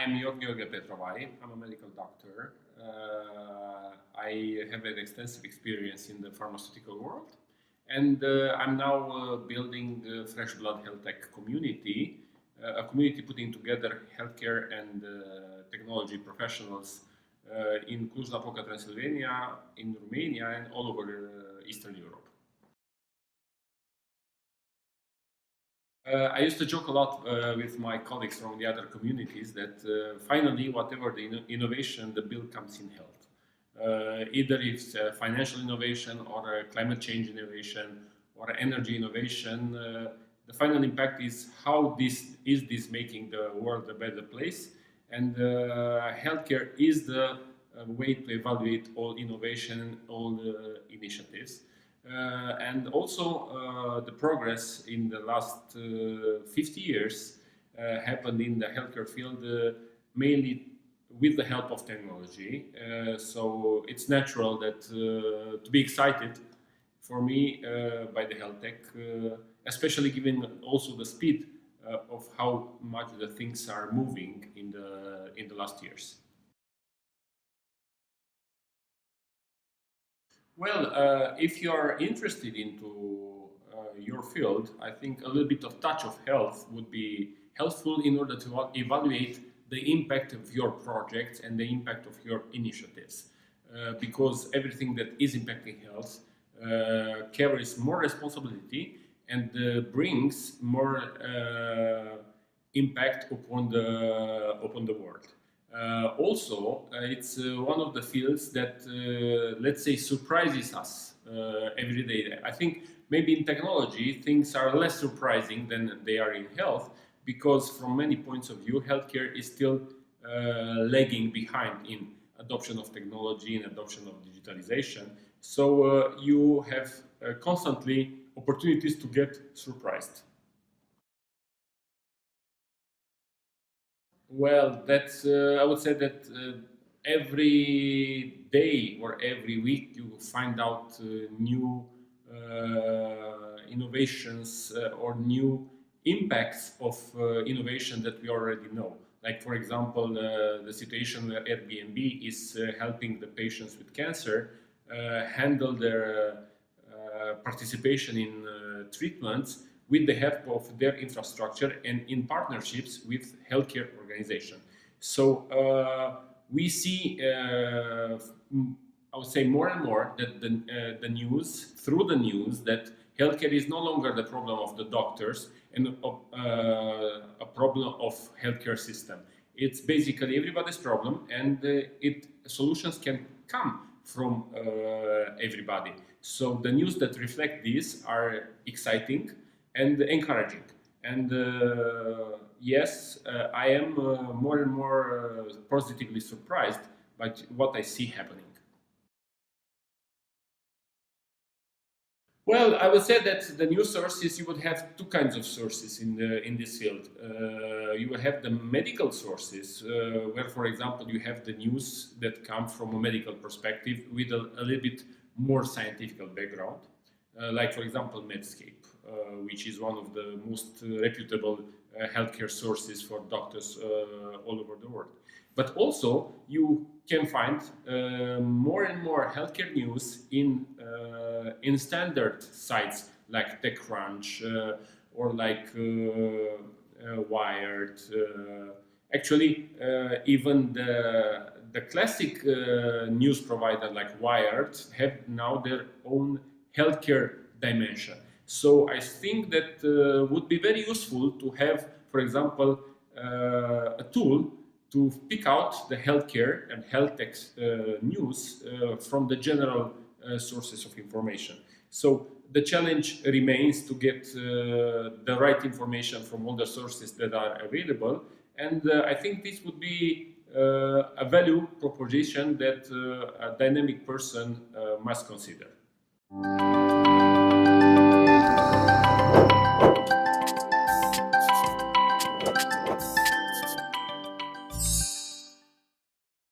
I am Ion-Gheorghe Petrovai. I'm a medical doctor. I have an extensive experience in the pharmaceutical world, and I'm now building the FreshBlood HealthTech Community, a community putting together healthcare and technology professionals in Cluj-Napoca, Transylvania, in Romania, and all over Eastern Europe. I used to joke a lot with my colleagues from the other communities that finally, whatever the innovation, the bill comes in health. Either it's financial innovation or climate change innovation or energy innovation, the final impact is how this making the world a better place. And healthcare is the way to evaluate all innovation, all the initiatives. And also the progress in the last 50 years happened in the healthcare field mainly with the help of technology. So it's natural that to be excited for me by the health tech, especially given also the speed of how much the things are moving in the last years. Well, if you are interested into your field, I think a little bit of touch of health would be helpful in order to evaluate the impact of your projects and the impact of your initiatives. Because everything that is impacting health carries more responsibility and brings more impact upon the world. Also, it's one of the fields that, let's say, surprises us every day. I think maybe in technology things are less surprising than they are in health, because from many points of view, healthcare is still lagging behind in adoption of technology and adoption of digitalization. So you have constantly opportunities to get surprised. Well, that's I would say that every day or every week you find out new innovations or new impacts of innovation that we already know. Like, for example, the situation where Airbnb is helping the patients with cancer handle their participation in treatments with the help of their infrastructure and in partnerships with healthcare organizations. So we see, I would say, more and more that the news, through the news, that healthcare is no longer the problem of the doctors and a problem of healthcare system. It's basically everybody's problem, and solutions can come from everybody. So the news that reflect this are exciting and encouraging. And yes, I am more and more positively surprised by what I see happening. Well, I would say that the news sources, you would have two kinds of sources in this field. You will have the medical sources, where, for example, you have the news that come from a medical perspective with a little bit more scientific background, like, for example, Medscape, which is one of the most reputable healthcare sources for doctors all over the world. But also, you can find more and more healthcare news in standard sites like TechCrunch or like Wired. Actually, even the classic news provider like Wired have now their own healthcare dimension. So I think that would be very useful to have, for example, a tool to pick out the healthcare and health tech news from the general sources of information. So the challenge remains to get the right information from all the sources that are available, and I think this would be a value proposition that a dynamic person must consider.